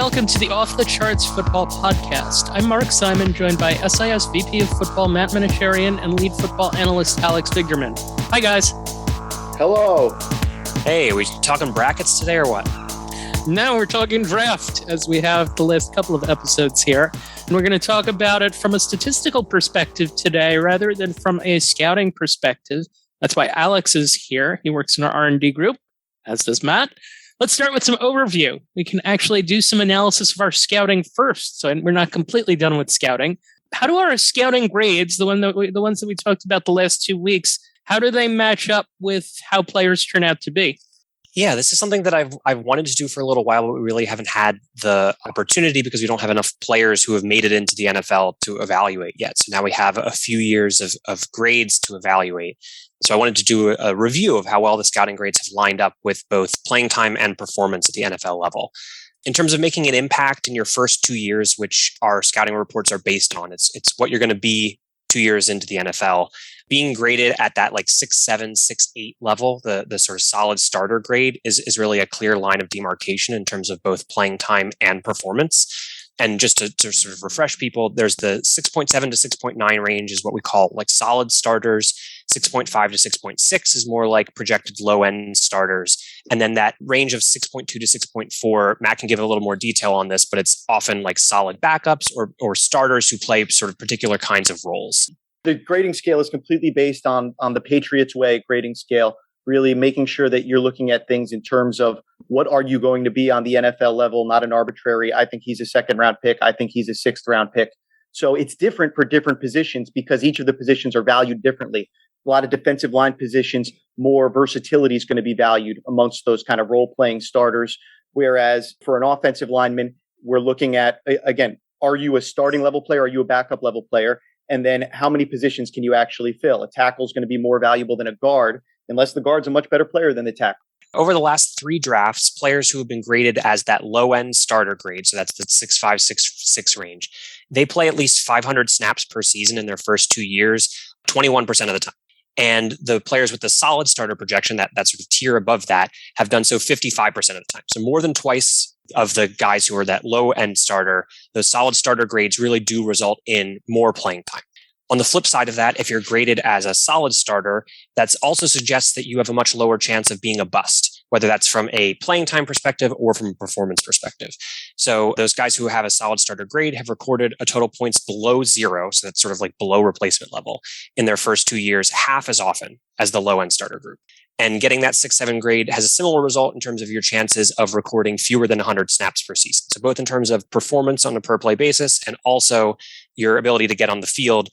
welcome to the Off the Charts Football Podcast. I'm Mark Simon, joined by SIS VP of Football Matt Manocherian and lead football analyst Alex Vigderman. Hi, guys. Hello. Hey, are we talking brackets today or what? Now we're talking draft, as we have the last couple of episodes here. And we're going to talk about it from a statistical perspective today, rather than from a scouting perspective. That's why Alex is here. He works in our R&D group, as does Matt. Let's start with some overview. We can actually do some analysis of our scouting first, so we're not completely done with scouting. How do our scouting grades, the ones that we talked about the last 2 weeks, how do they match up with how players turn out to be? Yeah, this is something that I've wanted to do for a little while, but we really haven't had the opportunity because we don't have enough players who have made it into the NFL to evaluate yet. So now we have a few years of grades to evaluate. So I wanted to do a review of how well the scouting grades have lined up with both playing time and performance at the NFL level. In terms of making an impact in your first 2 years, which our scouting reports are based on, it's what you're going to be 2 years into the NFL. Being graded at that like 6.7, 6.8 level, the sort of solid starter grade is really a clear line of demarcation in terms of both playing time and performance. And just to sort of refresh people, there's the 6.7 to 6.9 range is what we call like solid starters. 6.5 to 6.6 is more like projected low-end starters. And then that range of 6.2 to 6.4, Matt can give a little more detail on this, but it's often like solid backups or starters who play sort of particular kinds of roles. The grading scale is completely based on the Patriots way grading scale, really making sure that you're looking at things in terms of what are you going to be on the NFL level, not an arbitrary, I think he's a second round pick, I think he's a sixth round pick. So it's different for different positions because each of the positions are valued differently. A lot of defensive line positions, more versatility is going to be valued amongst those kind of role-playing starters. Whereas for an offensive lineman, we're looking at, again, are you a starting level player? Are you a backup level player? And then how many positions can you actually fill? A tackle is going to be more valuable than a guard, unless the guard's a much better player than the tackle. Over the last 3 drafts, players who have been graded as that low-end starter grade, so that's the 6.5, 6.6 range, they play at least 500 snaps per season in their first 2 years, 21% of the time. And the players with the solid starter projection, that sort of tier above that, have done so 55% of the time. So more than twice of the guys who are that low-end starter, those solid starter grades really do result in more playing time. On the flip side of that, if you're graded as a solid starter, that also suggests that you have a much lower chance of being a bust, whether that's from a playing time perspective or from a performance perspective. So those guys who have a solid starter grade have recorded a total points below 0, so that's sort of like below replacement level, in their first 2 years, half as often as the low-end starter group. And getting that 6.7 grade has a similar result in terms of your chances of recording fewer than 100 snaps per season. So both in terms of performance on a per play basis and also your ability to get on the field,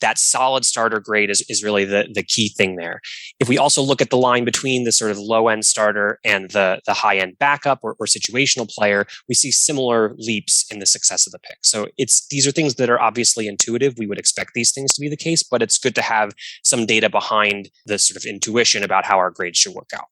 that solid starter grade is really the key thing there. If we also look at the line between the sort of low-end starter and the high-end backup or situational player, we see similar leaps in the success of the pick. So these are things that are obviously intuitive. We would expect these things to be the case, but it's good to have some data behind the sort of intuition about how our grades should work out.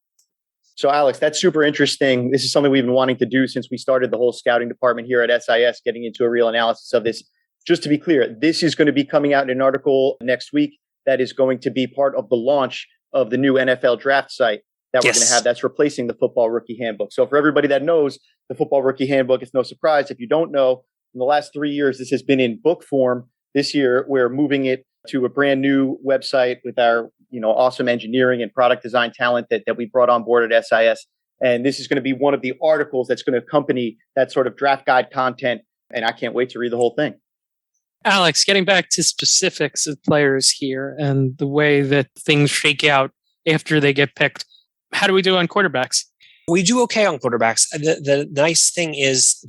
So Alex, that's super interesting. This is something we've been wanting to do since we started the whole scouting department here at SIS, getting into a real analysis of this. Just to be clear, this is going to be coming out in an article next week that is going to be part of the launch of the new NFL draft site that we're going to have that's replacing the Football Rookie Handbook. So for everybody that knows the Football Rookie Handbook, it's no surprise. If you don't know, in the last 3 years, this has been in book form. This year, we're moving it to a brand new website with our awesome engineering and product design talent that we brought on board at SIS. And this is going to be one of the articles that's going to accompany that sort of draft guide content. And I can't wait to read the whole thing. Alex, getting back to specifics of players here and the way that things shake out after they get picked, how do we do on quarterbacks? We do okay on quarterbacks. The nice thing is,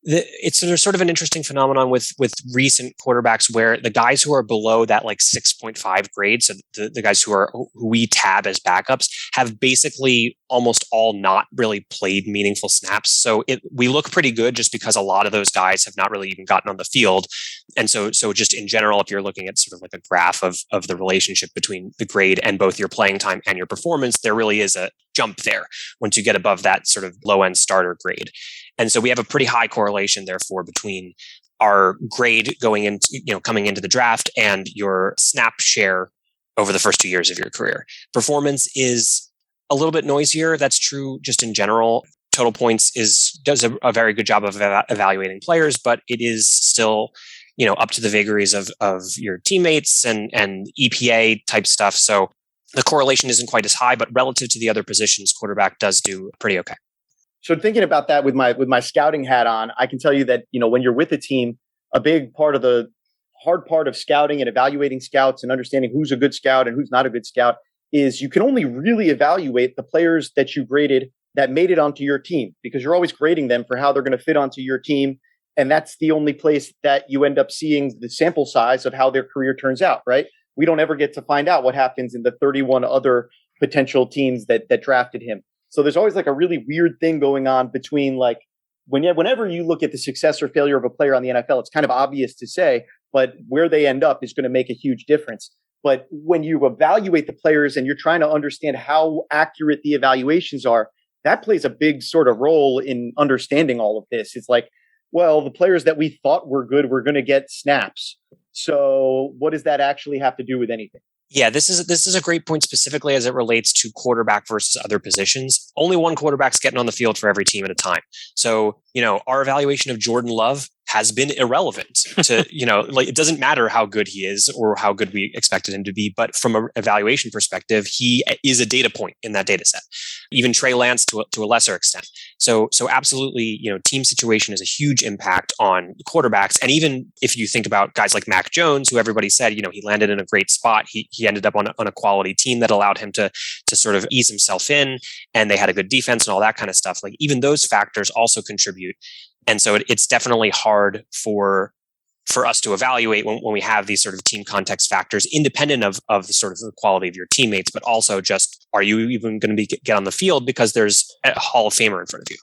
there's sort of an interesting phenomenon with recent quarterbacks where the guys who are below that like 6.5 grade, so the guys who we tab as backups, have basically almost all not really played meaningful snaps. So we look pretty good just because a lot of those guys have not really even gotten on the field. And so just in general, if you're looking at sort of like a graph of the relationship between the grade and both your playing time and your performance, there really is a jump there once you get above that sort of low end starter grade. And so we have a pretty high correlation, therefore, between our grade coming into the draft and your snap share over the first 2 years of your career. Performance is a little bit noisier. That's true just in general. Total Points does a very good job of evaluating players, but it is still, up to the vagaries of your teammates and EPA type stuff. So the correlation isn't quite as high, but relative to the other positions, quarterback does do pretty okay. So thinking about that with my scouting hat on, I can tell you that, when you're with a team, a big part of the hard part of scouting and evaluating scouts and understanding who's a good scout and who's not a good scout is you can only really evaluate the players that you graded that made it onto your team, because you're always grading them for how they're going to fit onto your team. And that's the only place that you end up seeing the sample size of how their career turns out, right? We don't ever get to find out what happens in the 31 other potential teams that drafted him. So there's always like a really weird thing going on between like whenever you look at the success or failure of a player on the NFL, it's kind of obvious to say, but where they end up is going to make a huge difference. But when you evaluate the players and you're trying to understand how accurate the evaluations are, that plays a big sort of role in understanding all of this. It's like, well, the players that we thought were good were going to get snaps. So what does that actually have to do with anything? Yeah, this is a great point specifically as it relates to quarterback versus other positions. Only one quarterback's getting on the field for every team at a time. So, our evaluation of Jordan Love has been irrelevant to, it doesn't matter how good he is or how good we expected him to be. But from an evaluation perspective, he is a data point in that data set. Even Trey Lance to a lesser extent. So absolutely, team situation is a huge impact on quarterbacks. And even if you think about guys like Mac Jones, who everybody said, he landed in a great spot. He ended up on a quality team that allowed him to sort of ease himself in, and they had a good defense and all that kind of stuff. Like even those factors also contribute. And so it's definitely hard for us to evaluate when we have these sort of team context factors, independent of the sort of the quality of your teammates, but also just, are you even going to get on the field because there's a Hall of Famer in front of you?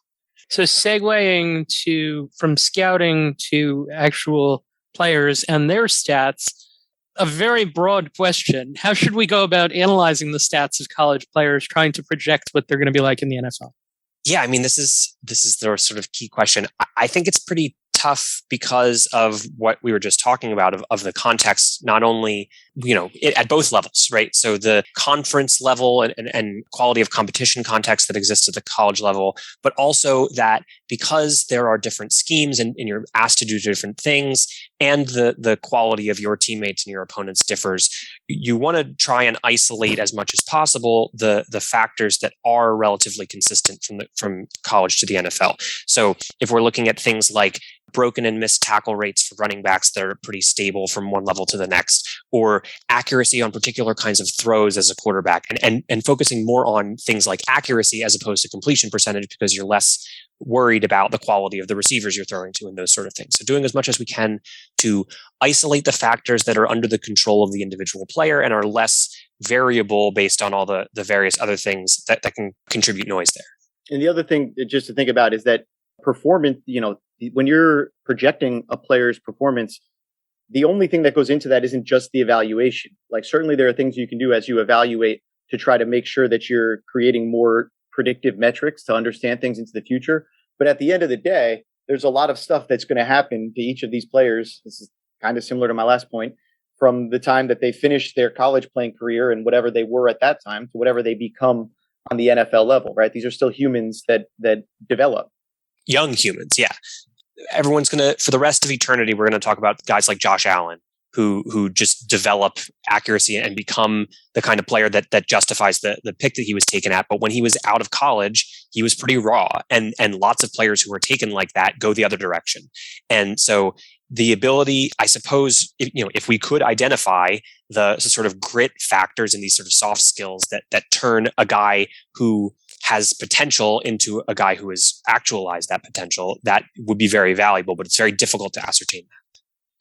So segueing from scouting to actual players and their stats, a very broad question. How should we go about analyzing the stats of college players, trying to project what they're going to be like in the NFL? Yeah, I mean, this is the sort of key question. I think it's pretty tough because of what we were just talking about of the context, not only, at both levels, right? So the conference level and quality of competition context that exists at the college level, but also that because there are different schemes and you're asked to do different things, and the quality of your teammates and your opponents differs, you want to try and isolate as much as possible the factors that are relatively consistent from college to the NFL. So if we're looking at things like broken and missed tackle rates for running backs that are pretty stable from one level to the next, or accuracy on particular kinds of throws as a quarterback, and focusing more on things like accuracy as opposed to completion percentage, because you're less worried about the quality of the receivers you're throwing to and those sort of things. So doing as much as we can to isolate the factors that are under the control of the individual player and are less variable based on all the various other things that can contribute noise there. And the other thing just to think about is that performance, when you're projecting a player's performance, the only thing that goes into that isn't just the evaluation. Like certainly there are things you can do as you evaluate to try to make sure that you're creating more predictive metrics to understand things into the future. But at the end of the day, there's a lot of stuff that's going to happen to each of these players. This is kind of similar to my last point, from the time that they finished their college playing career and whatever they were at that time to whatever they become on the NFL level, right? These are still humans that develop. Young humans, yeah. Everyone's going to, for the rest of eternity, we're going to talk about guys like Josh Allen, who just develop accuracy and become the kind of player that justifies the pick that he was taken at. But when he was out of college, he was pretty raw, and lots of players who were taken like that go the other direction. And so the ability, I suppose, if we could identify the sort of grit factors and these sort of soft skills that turn a guy who has potential into a guy who has actualized that potential, that would be very valuable, but it's very difficult to ascertain that.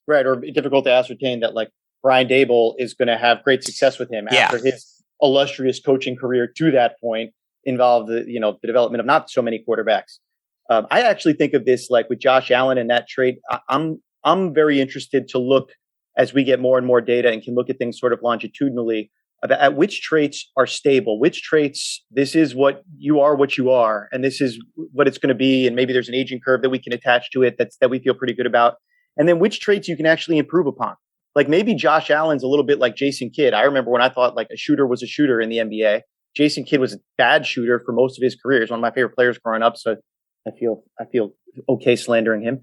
Right, or difficult to ascertain that like Brian Dable is going to have great success with him after his illustrious coaching career to that point involved the development of not so many quarterbacks. I actually think of this like with Josh Allen and that trait. I'm very interested to look as we get more and more data and can look at things sort of longitudinally about at which traits are stable, which traits this is what you are, and this is what it's going to be, and maybe there's an aging curve that we can attach to it that we feel pretty good about. And then which traits you can actually improve upon. Like maybe Josh Allen's a little bit like Jason Kidd. I remember when I thought like a shooter was a shooter in the NBA. Jason Kidd was a bad shooter for most of his career. He's one of my favorite players growing up. So I feel okay slandering him.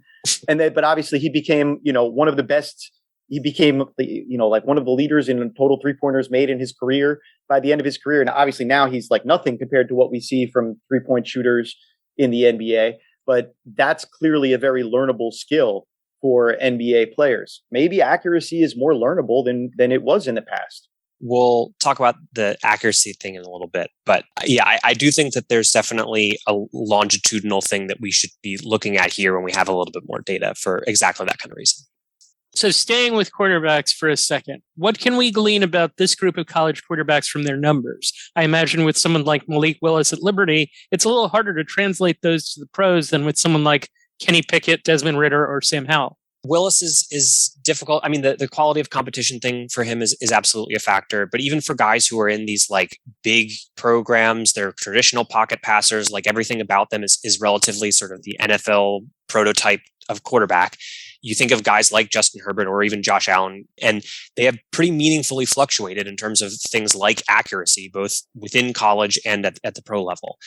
But obviously he became, one of the best. He became, like one of the leaders in total 3-pointers made in his career by the end of his career. And obviously now he's like nothing compared to what we see from 3-point shooters in the NBA. But that's clearly a very learnable skill for NBA players. Maybe accuracy is more learnable than it was in the past. We'll talk about the accuracy thing in a little bit. But yeah, I do think that there's definitely a longitudinal thing that we should be looking at here when we have a little bit more data for exactly that kind of reason. So staying with quarterbacks for a second, what can we glean about this group of college quarterbacks from their numbers? I imagine with someone like Malik Willis at Liberty, it's a little harder to translate those to the pros than with someone like Kenny Pickett, Desmond Ridder, or Sam Howell. Willis is difficult. I mean, the quality of competition thing for him is absolutely a factor. But even for guys who are in these like big programs, they're traditional pocket passers, like everything about them is relatively sort of the NFL prototype of quarterback. You think of guys like Justin Herbert or even Josh Allen, and they have pretty meaningfully fluctuated in terms of things like accuracy, both within college and at the pro level.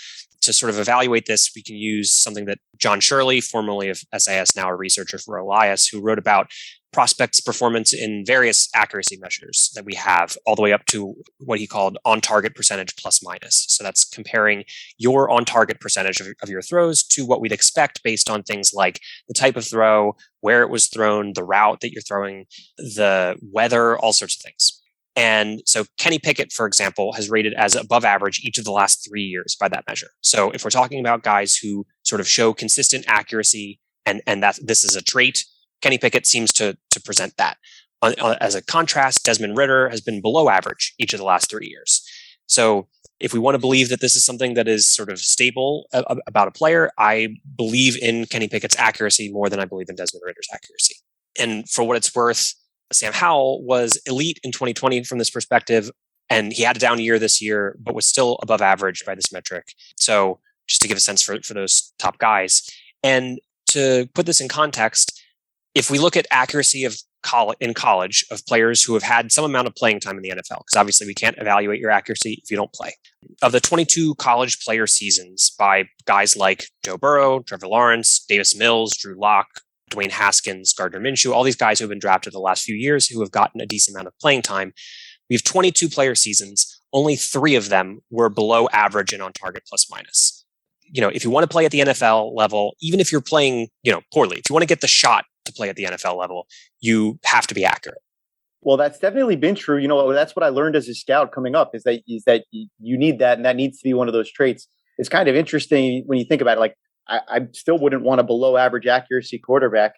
To sort of evaluate this, we can use something that John Shirley, formerly of SIS, now a researcher for Elias, who wrote about prospects' performance in various accuracy measures that we have, all the way up to what he called on-target percentage plus minus. So that's comparing your on-target percentage of your throws to what we'd expect based on things like the type of throw, where it was thrown, the route that you're throwing, the weather, all sorts of things. And so Kenny Pickett, for example, has rated as above average each of the last 3 years by that measure. So if we're talking about guys who sort of show consistent accuracy and that this is a trait, Kenny Pickett seems to present that. As a contrast, Desmond Ridder has been below average each of the last 3 years. So if we want to believe that this is something that is sort of stable about a player, I believe in Kenny Pickett's accuracy more than I believe in Desmond Ridder's accuracy. And for what it's worth, Sam Howell was elite in 2020 from this perspective, and he had a down year this year, but was still above average by this metric. So just to give a sense for those top guys. And to put this in context, if we look at accuracy of in college of players who have had some amount of playing time in the NFL, because obviously we can't evaluate your accuracy if you don't play. Of the 22 college player seasons by guys like Joe Burrow, Trevor Lawrence, Davis Mills, Drew Lock, Dwayne Haskins, Gardner Minshew, all these guys who have been drafted the last few years who have gotten a decent amount of playing time. We have 22 player seasons. Only 3 of them were below average and on target plus minus. If you want to play at the NFL level, even if you're playing, poorly, if you want to get the shot to play at the NFL level, you have to be accurate. Well, that's definitely been true. That's what I learned as a scout coming up is that you need that, and that needs to be one of those traits. It's kind of interesting when you think about it. Like, I still wouldn't want a below average accuracy quarterback,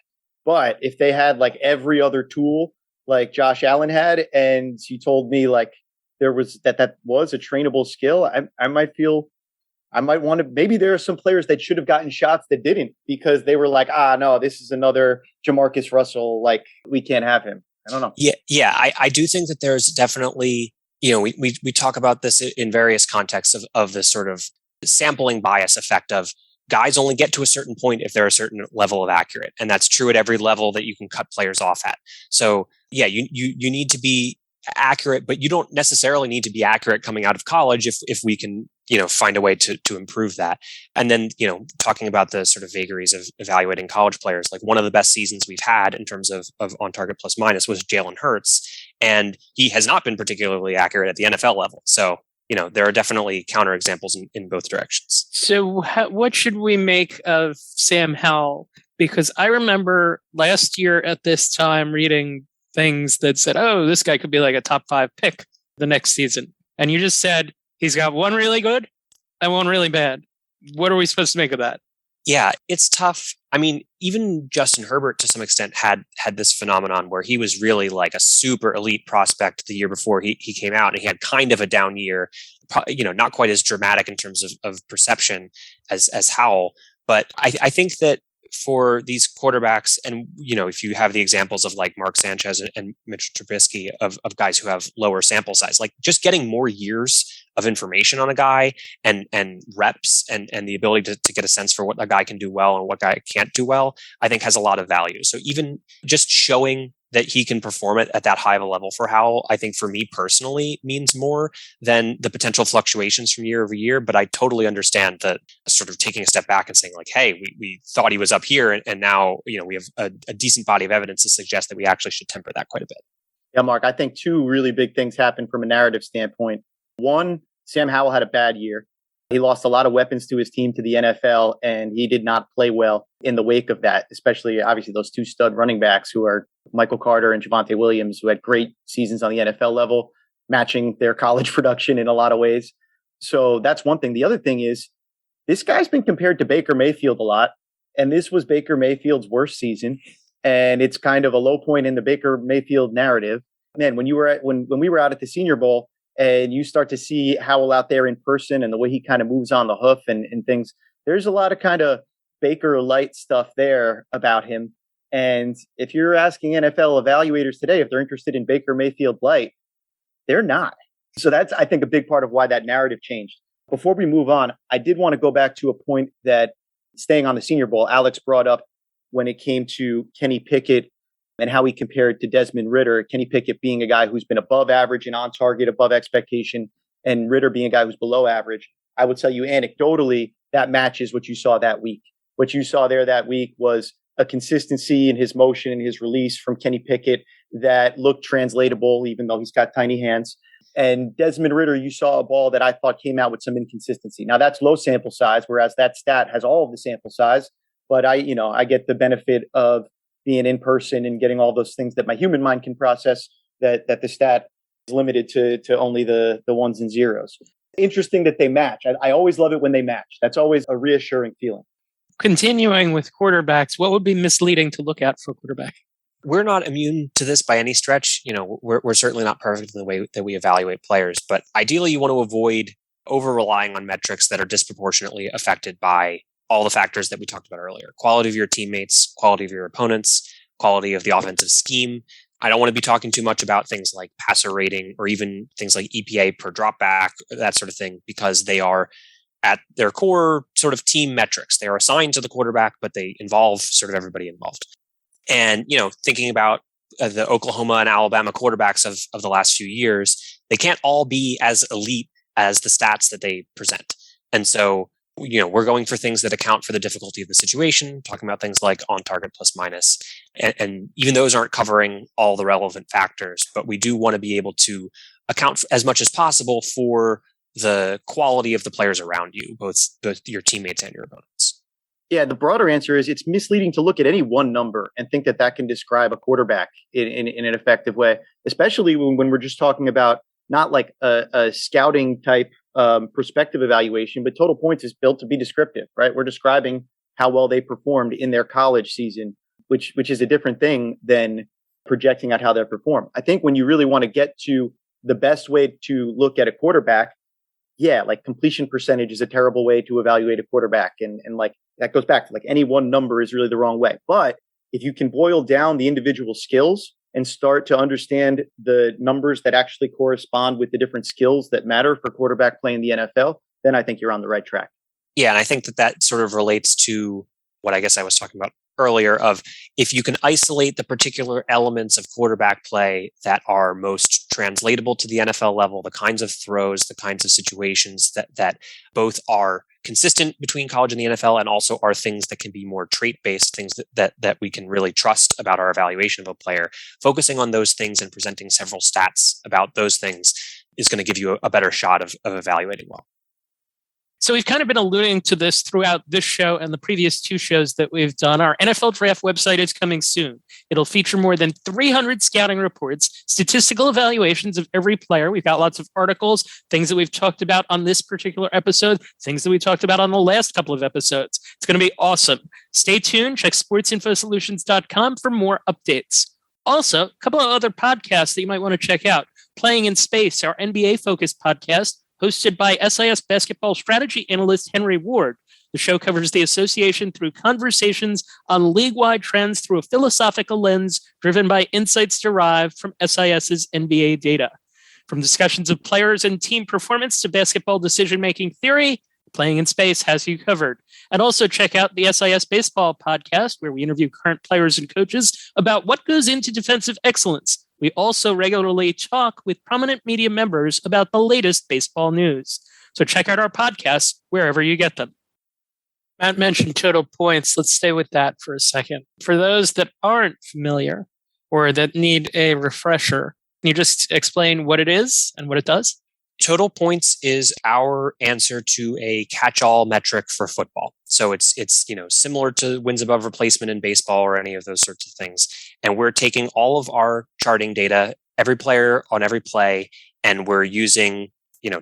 but if they had like every other tool like Josh Allen had, and you told me like there was that was a trainable skill, I might want to. Maybe there are some players that should have gotten shots that didn't because they were like, no, this is another Jamarcus Russell. Like, we can't have him. I don't know. Yeah. I do think that there's definitely, we talk about this in various contexts of this sort of sampling bias effect of guys only get to a certain point if they're a certain level of accurate. And that's true at every level that you can cut players off at. So yeah, you need to be accurate, but you don't necessarily need to be accurate coming out of college if we can, find a way to improve that. And then, talking about the sort of vagaries of evaluating college players, like one of the best seasons we've had in terms of on target plus minus was Jalen Hurts. And he has not been particularly accurate at the NFL level. So, there are definitely counterexamples in both directions. So what should we make of Sam Howell? Because I remember last year at this time reading things that said, oh, this guy could be like a top 5 pick the next season. And you just said, he's got one really good and one really bad. What are we supposed to make of that? Yeah, it's tough. I mean, even Justin Herbert to some extent had this phenomenon where he was really like a super elite prospect the year before he came out, and he had kind of a down year, not quite as dramatic in terms of perception as Howell. But I think that for these quarterbacks, and if you have the examples of like Mark Sanchez and Mitchell Trubisky of guys who have lower sample size, like just getting more years of information on a guy and reps and the ability to get a sense for what a guy can do well and what guy can't do well, I think has a lot of value. So even just showing that he can perform it at that high of a level for Howell, I think for me personally means more than the potential fluctuations from year over year. But I totally understand that sort of taking a step back and saying like, hey, we thought he was up here and now, we have a decent body of evidence to suggest that we actually should temper that quite a bit. Yeah, Mark, I think two really big things happened from a narrative standpoint. One, Sam Howell had a bad year. He lost a lot of weapons to his team to the NFL, and he did not play well in the wake of that, especially obviously those two stud running backs who are Michael Carter and Javonte Williams, who had great seasons on the NFL level, matching their college production in a lot of ways. So that's one thing. The other thing is this guy's been compared to Baker Mayfield a lot, and this was Baker Mayfield's worst season, and it's kind of a low point in the Baker Mayfield narrative. Man, when we were out at the Senior Bowl, and you start to see Howell out there in person and the way he kind of moves on the hoof and things, there's a lot of kind of Baker light stuff there about him. And if you're asking NFL evaluators today if they're interested in Baker Mayfield light, they're not. So that's, I think, a big part of why that narrative changed. Before we move on, I did want to go back to a point that, staying on the Senior Bowl, Alex brought up when it came to Kenny Pickett and how he compared to Desmond Ridder. Kenny Pickett being a guy who's been above average and on target, above expectation, and Ridder being a guy who's below average. I would tell you anecdotally, that matches what you saw that week. What you saw there that week was a consistency in his motion and his release from Kenny Pickett that looked translatable, even though he's got tiny hands. And Desmond Ridder, you saw a ball that I thought came out with some inconsistency. Now that's low sample size, whereas that stat has all of the sample size. But I get the benefit of being in person and getting all those things that my human mind can process, that the stat is limited to only the ones and zeros. Interesting that they match. I always love it when they match. That's always a reassuring feeling. Continuing with quarterbacks, what would be misleading to look at for a quarterback? We're not immune to this by any stretch. We're certainly not perfect in the way that we evaluate players, but ideally you want to avoid over relying on metrics that are disproportionately affected by all the factors that we talked about earlier: quality of your teammates, quality of your opponents, quality of the offensive scheme. I don't want to be talking too much about things like passer rating or even things like EPA per dropback, that sort of thing, because they are at their core sort of team metrics. They are assigned to the quarterback, but they involve sort of everybody involved. And, thinking about the Oklahoma and Alabama quarterbacks of the last few years, they can't all be as elite as the stats that they present. And so, we're going for things that account for the difficulty of the situation, talking about things like on target plus minus. And even those aren't covering all the relevant factors, but we do want to be able to account as much as possible for the quality of the players around you, both your teammates and your opponents. Yeah, the broader answer is it's misleading to look at any one number and think that can describe a quarterback in an effective way, especially when we're just talking about not like a scouting type perspective evaluation, but total points is built to be descriptive, right? We're describing how well they performed in their college season, which is a different thing than projecting out how they perform. I think when you really want to get to the best way to look at a quarterback, yeah, like completion percentage is a terrible way to evaluate a quarterback. And like that goes back to like any one number is really the wrong way. But if you can boil down the individual skills and start to understand the numbers that actually correspond with the different skills that matter for quarterback play in the NFL, then I think you're on the right track. Yeah, and I think that sort of relates to what I guess I was talking about earlier of if you can isolate the particular elements of quarterback play that are most translatable to the NFL level, the kinds of throws, the kinds of situations that both are consistent between college and the NFL and also are things that can be more trait-based, things that we can really trust about our evaluation of a player, focusing on those things and presenting several stats about those things is going to give you a better shot of evaluating well. So we've kind of been alluding to this throughout this show and the previous two shows that we've done. Our NFL Draft website is coming soon. It'll feature more than 300 scouting reports, statistical evaluations of every player. We've got lots of articles, things that we've talked about on this particular episode, things that we talked about on the last couple of episodes. It's going to be awesome. Stay tuned. Check sportsinfosolutions.com for more updates. Also, a couple of other podcasts that you might want to check out. Playing in Space, our NBA-focused podcast, hosted by SIS basketball strategy analyst Henry Ward. The show covers the association through conversations on league-wide trends through a philosophical lens driven by insights derived from SIS's NBA data. From discussions of players and team performance to basketball decision-making theory, Playing in Space has you covered. And also check out the SIS Baseball podcast, where we interview current players and coaches about what goes into defensive excellence. We also regularly talk with prominent media members about the latest baseball news. So check out our podcasts wherever you get them. Matt mentioned total points. Let's stay with that for a second. For those that aren't familiar or that need a refresher, can you just explain what it is and what it does? Total points is our answer to a catch-all metric for football. So it's similar to wins above replacement in baseball or any of those sorts of things. And we're taking all of our charting data, every player on every play, and we're using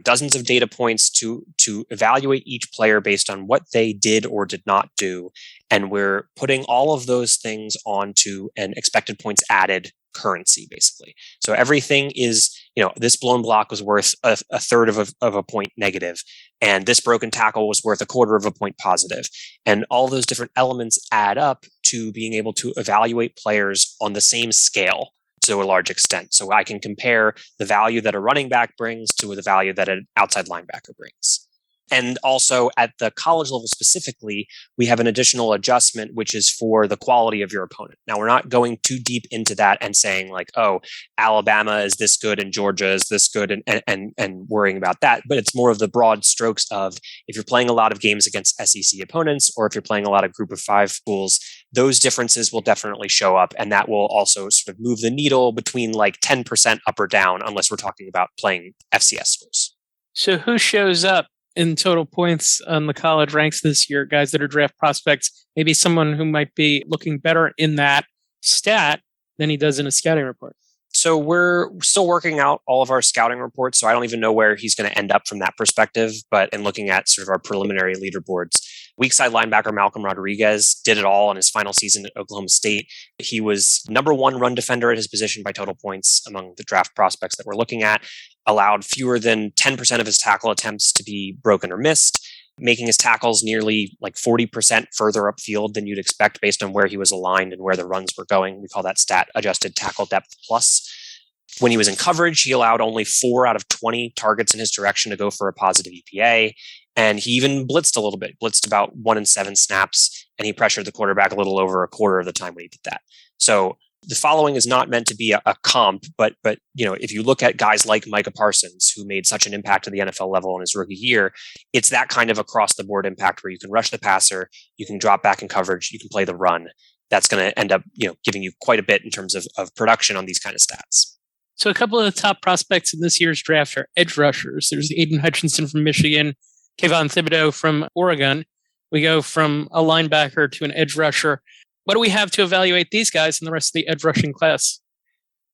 dozens of data points to evaluate each player based on what they did or did not do. And we're putting all of those things onto an expected points added currency, basically. So everything is, this blown block was worth a third of a point negative, and this broken tackle was worth a quarter of a point positive. And all those different elements add up to being able to evaluate players on the same scale to a large extent. So I can compare the value that a running back brings to the value that an outside linebacker brings. And also at the college level specifically, we have an additional adjustment, which is for the quality of your opponent. Now, we're not going too deep into that and saying like, oh, Alabama is this good and Georgia is this good and worrying about that. But it's more of the broad strokes of if you're playing a lot of games against SEC opponents, or if you're playing a lot of group of 5 schools, those differences will definitely show up. And that will also sort of move the needle between like 10% up or down, unless we're talking about playing FCS schools. So who shows up in total points on the college ranks this year, guys that are draft prospects? Maybe someone who might be looking better in that stat than he does in a scouting report. So we're still working out all of our scouting reports. So I don't even know where he's going to end up from that perspective. But in looking at sort of our preliminary leaderboards, weak side linebacker Malcolm Rodriguez did it all in his final season at Oklahoma State. He was number 1 run defender at his position by total points among the draft prospects that we're looking at, allowed fewer than 10% of his tackle attempts to be broken or missed, making his tackles nearly like 40% further upfield than you'd expect based on where he was aligned and where the runs were going. We call that stat adjusted tackle depth plus. When he was in coverage, he allowed only 4 out of 20 targets in his direction to go for a positive EPA. And he even blitzed a little bit, blitzed about 1 in 7 snaps, and he pressured the quarterback a little over a quarter of the time when he did that. So the following is not meant to be a comp, but if you look at guys like Micah Parsons, who made such an impact at the NFL level in his rookie year, it's that kind of across the board impact where you can rush the passer, you can drop back in coverage, you can play the run. That's going to end up giving you quite a bit in terms of production on these kind of stats. So a couple of the top prospects in this year's draft are edge rushers. There's Aidan Hutchinson from Michigan, Kayvon Thibodeaux from Oregon. We go from a linebacker to an edge rusher. What do we have to evaluate these guys and the rest of the edge rushing class?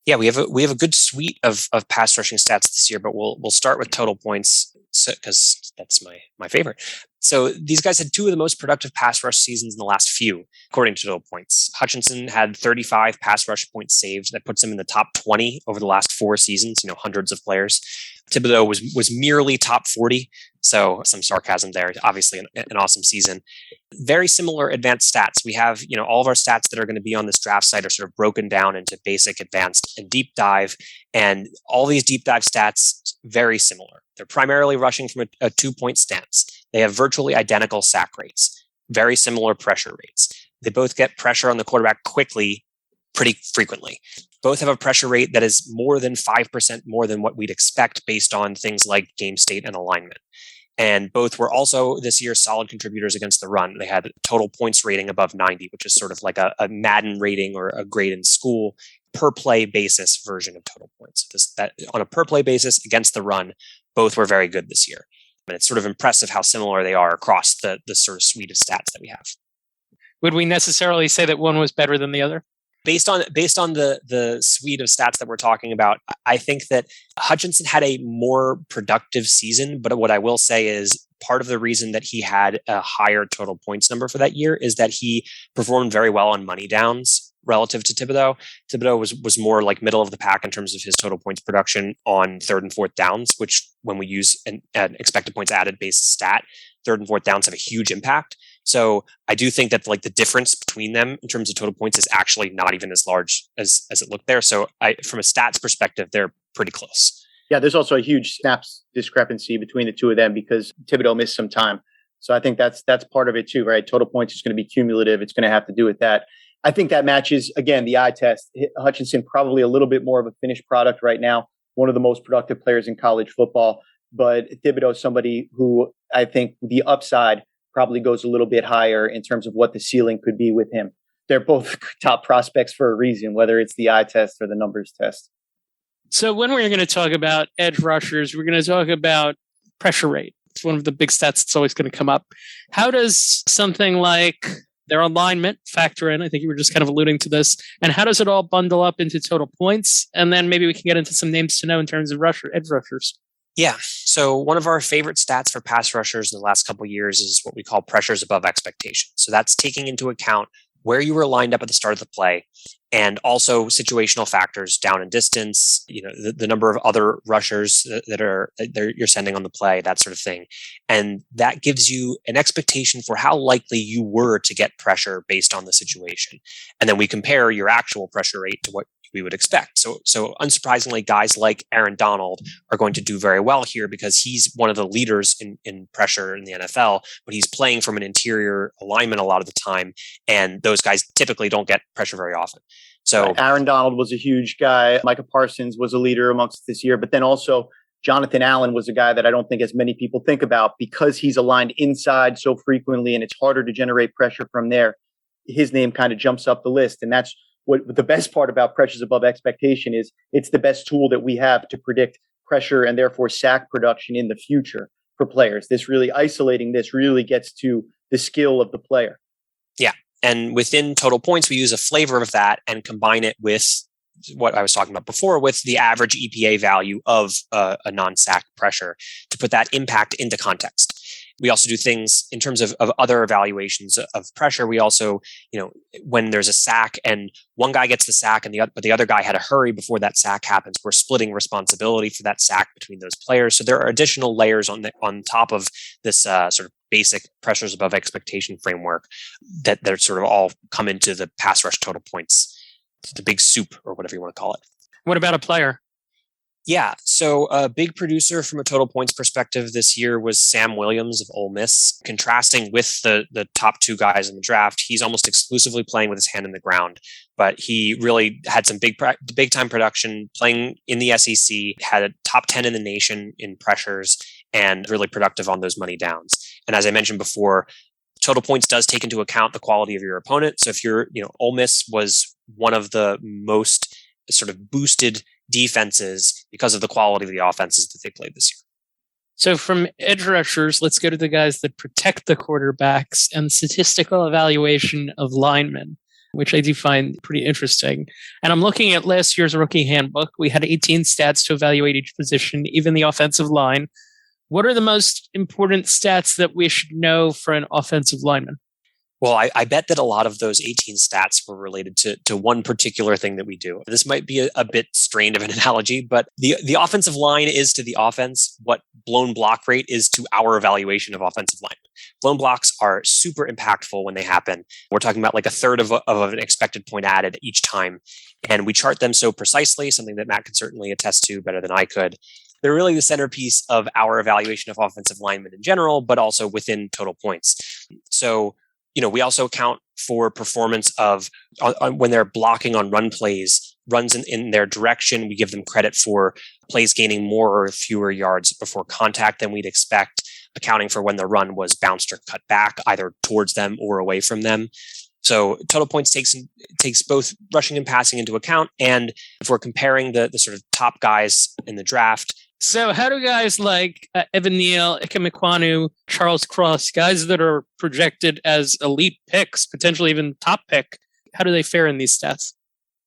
Yeah, we have a good suite of pass rushing stats this year, but we'll start with total points because that's my favorite. So these guys had 2 of the most productive pass rush seasons in the last few, according to total points. Hutchinson had 35 pass rush points saved. That puts him in the top 20 over the last 4 seasons, hundreds of players. Thibodeaux was merely top 40. So some sarcasm there. Obviously an awesome season. Very similar advanced stats. We have, all of our stats that are going to be on this draft site are sort of broken down into basic, advanced, and deep dive. And all these deep dive stats, very similar. They're primarily rushing from a 2-point stance. They have virtually identical sack rates, very similar pressure rates. They both get pressure on the quarterback quickly, pretty frequently. Both have a pressure rate that is more than 5% more than what we'd expect based on things like game state and alignment. And both were also this year solid contributors against the run. They had a total points rating above 90, which is sort of like a Madden rating or a grade in school per play basis version of total points. That on a per play basis against the run, both were very good this year. And it's sort of impressive how similar they are across the sort of suite of stats that we have. Would we necessarily say that one was better than the other? Based on the suite of stats that we're talking about, I think that Hutchinson had a more productive season. But what I will say is part of the reason that he had a higher total points number for that year is that he performed very well on money downs relative to Thibodeaux. Thibodeaux was more like middle of the pack in terms of his total points production on 3rd and 4th downs, which when we use an expected points added based stat, 3rd and 4th downs have a huge impact. So I do think that like the difference between them in terms of total points is actually not even as large as it looked there. So from a stats perspective, they're pretty close. Yeah, there's also a huge snaps discrepancy between the two of them because Thibodeaux missed some time. So I think that's part of it too, right? Total points is going to be cumulative. It's going to have to do with that. I think that matches, again, the eye test. Hutchinson, probably a little bit more of a finished product right now, one of the most productive players in college football. But Thibodeaux is somebody who I think the upside probably goes a little bit higher in terms of what the ceiling could be with him. They're both top prospects for a reason, whether it's the eye test or the numbers test. So when we're going to talk about edge rushers, we're going to talk about pressure rate. It's one of the big stats that's always going to come up. How does something like their alignment factor in? I think you were just kind of alluding to this. And how does it all bundle up into total points? And then maybe we can get into some names to know in terms of edge rushers. Yeah. So one of our favorite stats for pass rushers in the last couple of years is what we call pressures above expectation. So that's taking into account where you were lined up at the start of the play, and also situational factors, down and distance, the number of other rushers that you're sending on the play, that sort of thing. And that gives you an expectation for how likely you were to get pressure based on the situation. And then we compare your actual pressure rate to what we would expect. So unsurprisingly, guys like Aaron Donald are going to do very well here because he's one of the leaders in pressure in the NFL, but he's playing from an interior alignment a lot of the time. And those guys typically don't get pressure very often. So Aaron Donald was a huge guy. Micah Parsons was a leader amongst this year, but then also Jonathan Allen was a guy that I don't think as many people think about because he's aligned inside so frequently and it's harder to generate pressure from there. His name kind of jumps up the list. And that's what the best part about pressures above expectation is. It's the best tool that we have to predict pressure and therefore sack production in the future for players. This really isolating this really gets to the skill of the player. Yeah. And within total points, we use a flavor of that and combine it with what I was talking about before with the average EPA value of a non-sack pressure to put that impact into context. We also do things in terms of other evaluations of pressure. We also, when there's a sack and one guy gets the sack but the other guy had to hurry before that sack happens, we're splitting responsibility for that sack between those players. So there are additional layers on top of this sort of basic pressures above expectation framework that sort of all come into the pass rush total points, the big soup or whatever you want to call it. What about a player? Yeah. So a big producer from a total points perspective this year was Sam Williams of Ole Miss. Contrasting with the top two guys in the draft, he's almost exclusively playing with his hand in the ground, but he really had some big time production playing in the SEC, had a top 10 in the nation in pressures and really productive on those money downs. And as I mentioned before, total points does take into account the quality of your opponent. So if you're, Ole Miss was one of the most sort of boosted defenses because of the quality of the offenses that they played this year. So from edge rushers, let's go to the guys that protect the quarterbacks and statistical evaluation of linemen, which I do find pretty interesting. And I'm looking at last year's rookie handbook. We had 18 stats to evaluate each position, even the offensive line. What are the most important stats that we should know for an offensive lineman? Well, I bet that a lot of those 18 stats were related to one particular thing that we do. This might be a bit strained of an analogy, but the offensive line is to the offense what blown block rate is to our evaluation of offensive linemen. Blown blocks are super impactful when they happen. We're talking about like a third of an expected point added each time. And we chart them so precisely, something that Matt could certainly attest to better than I could. They're really the centerpiece of our evaluation of offensive linemen in general, but also within total points. So, we also account for performance of when they're blocking on run plays, runs in their direction. We give them credit for plays gaining more or fewer yards before contact than we'd expect, accounting for when the run was bounced or cut back, either towards them or away from them. So total points takes both rushing and passing into account. And if we're comparing the sort of top guys in the draft. So how do guys like Evan Neal, Ike Mekwonu, Charles Cross, guys that are projected as elite picks, potentially even top pick, how do they fare in these stats?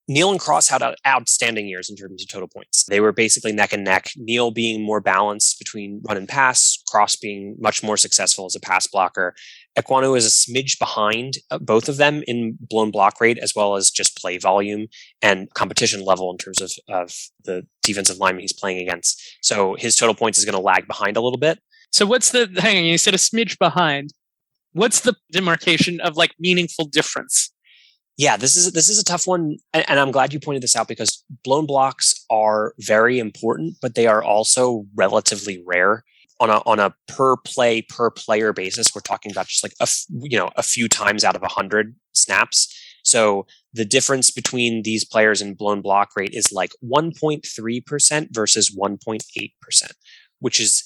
Neal and Cross had outstanding years in terms of total points. They were basically neck and neck. Neal being more balanced between run and pass, Cross being much more successful as a pass blocker. Ekwonu is a smidge behind both of them in blown block rate, as well as just play volume and competition level in terms of the defensive lineman he's playing against. So his total points is going to lag behind a little bit. So hang on, you said a smidge behind. What's the demarcation of like meaningful difference? Yeah, this is a tough one, and I'm glad you pointed this out because blown blocks are very important, but they are also relatively rare on a per play per player basis. We're talking about just like a few times out of 100 snaps. So the difference between these players in blown block rate is like 1.3% versus 1.8%, which is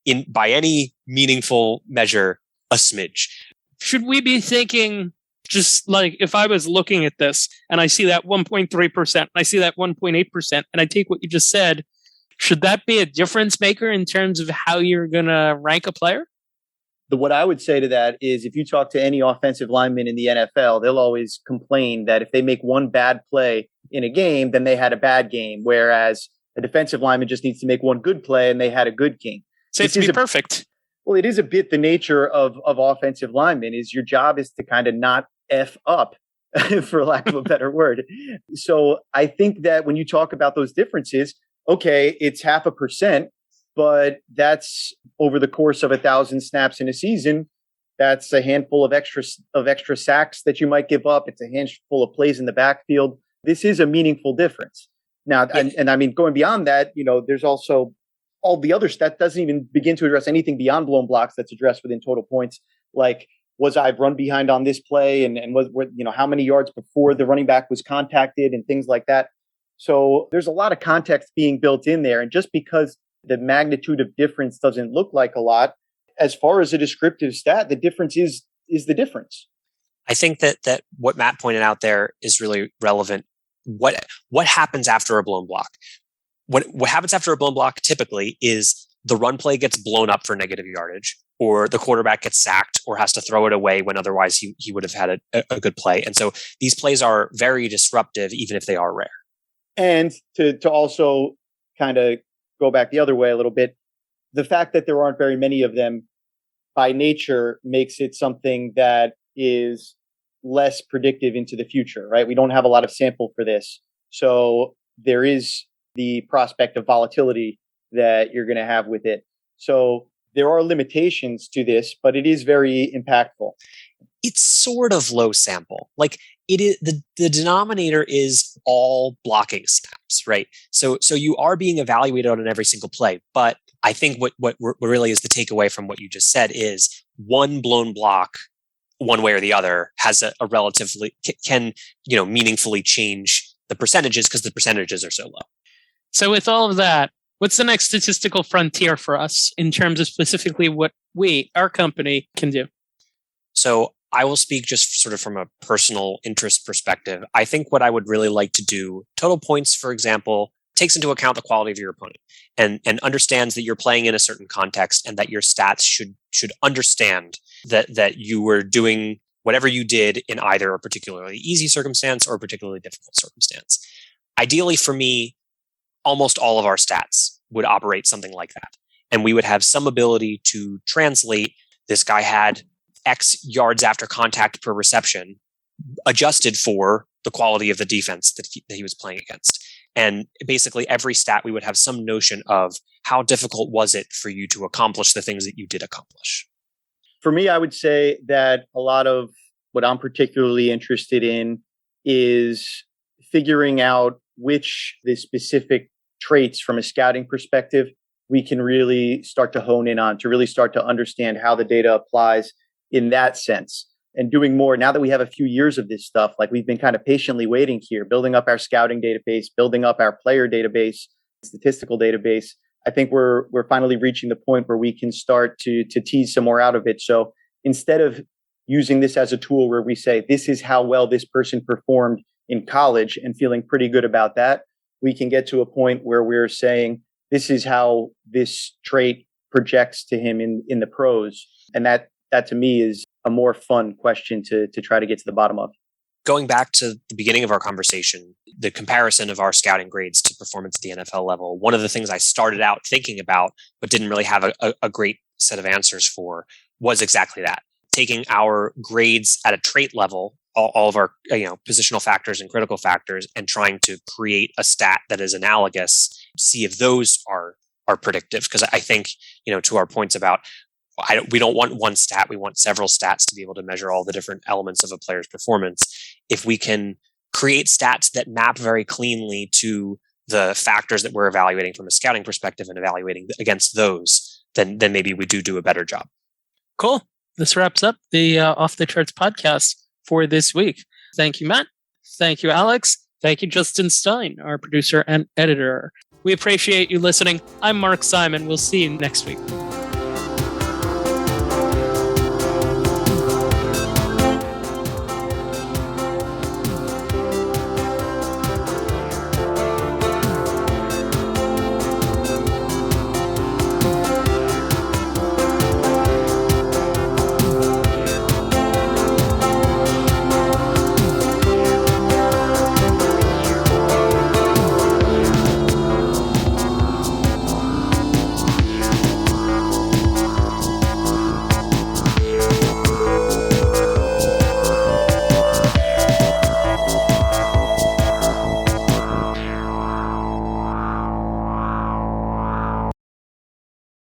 in by any meaningful measure a smidge. Should we be thinking? Just like if I was looking at this and I see that 1.3%, and I see that 1.8%, and I take what you just said, should that be a difference maker in terms of how you're going to rank a player? What I would say to that is if you talk to any offensive lineman in the NFL, they'll always complain that if they make one bad play in a game, then they had a bad game. Whereas a defensive lineman just needs to make one good play and they had a good game. So it's to be perfect. Well, it is a bit the nature of offensive linemen is your job is to kind of not F up, for lack of a better word. So I think that when you talk about those differences, okay, it's 0.5%, but that's over the course of 1,000 snaps in a season. That's a handful of extra sacks that you might give up. It's a handful of plays in the backfield. This is a meaningful difference. Now, and I mean, going beyond that, there's also all the other that doesn't even begin to address anything beyond blown blocks that's addressed within total points, like was I run behind on this play and how many yards before the running back was contacted and things like that. So there's a lot of context being built in there. And just because the magnitude of difference doesn't look like a lot, as far as a descriptive stat, the difference is the difference. I think that what Matt pointed out there is really relevant. What happens after a blown block? What happens after a blown block typically is the run play gets blown up for negative yardage, or the quarterback gets sacked or has to throw it away when otherwise he would have had a good play. And so these plays are very disruptive, even if they are rare. And to also kind of go back the other way a little bit, the fact that there aren't very many of them by nature makes it something that is less predictive into the future, right? We don't have a lot of sample for this. So there is the prospect of volatility that you're going to have with it. So there are limitations to this, but it is very impactful. It's sort of low sample. Like it is the denominator is all blocking snaps, right? So you are being evaluated on every single play. But I think what really is the takeaway from what you just said is one blown block, one way or the other, has a relatively can meaningfully change the percentages because the percentages are so low. So with all of that, what's the next statistical frontier for us in terms of specifically what our company, can do? So I will speak just sort of from a personal interest perspective. I think what I would really like to do, total points, for example, takes into account the quality of your opponent and understands that you're playing in a certain context and that your stats should understand that you were doing whatever you did in either a particularly easy circumstance or a particularly difficult circumstance. Ideally for me, almost all of our stats would operate something like that. And we would have some ability to translate this guy had X yards after contact per reception adjusted for the quality of the defense that he was playing against. And basically every stat, we would have some notion of how difficult was it for you to accomplish the things that you did accomplish. For me, I would say that a lot of what I'm particularly interested in is figuring out which the specific traits from a scouting perspective we can really start to hone in on, to really start to understand how the data applies in that sense. And doing more now that we have a few years of this stuff, like we've been kind of patiently waiting here, building up our scouting database, building up our player database, statistical database. I think we're finally reaching the point where we can start to tease some more out of it. So instead of using this as a tool where we say, this is how well this person performed in college and feeling pretty good about that, we can get to a point where we're saying, this is how this trait projects to him in the pros. And that to me is a more fun question to try to get to the bottom of. Going back to the beginning of our conversation, the comparison of our scouting grades to performance at the NFL level, one of the things I started out thinking about, but didn't really have a great set of answers for, was exactly that. Taking our grades at a trait level, all of our positional factors and critical factors, and trying to create a stat that is analogous, see if those are predictive. Because I think, to our points about we don't want one stat. We want several stats to be able to measure all the different elements of a player's performance. If we can create stats that map very cleanly to the factors that we're evaluating from a scouting perspective and evaluating against those, then maybe we do a better job. Cool. This wraps up the Off the Charts podcast for this week. Thank you, Matt. Thank you, Alex. Thank you, Justin Stein, our producer and editor. We appreciate you listening. I'm Mark Simon. We'll see you next week.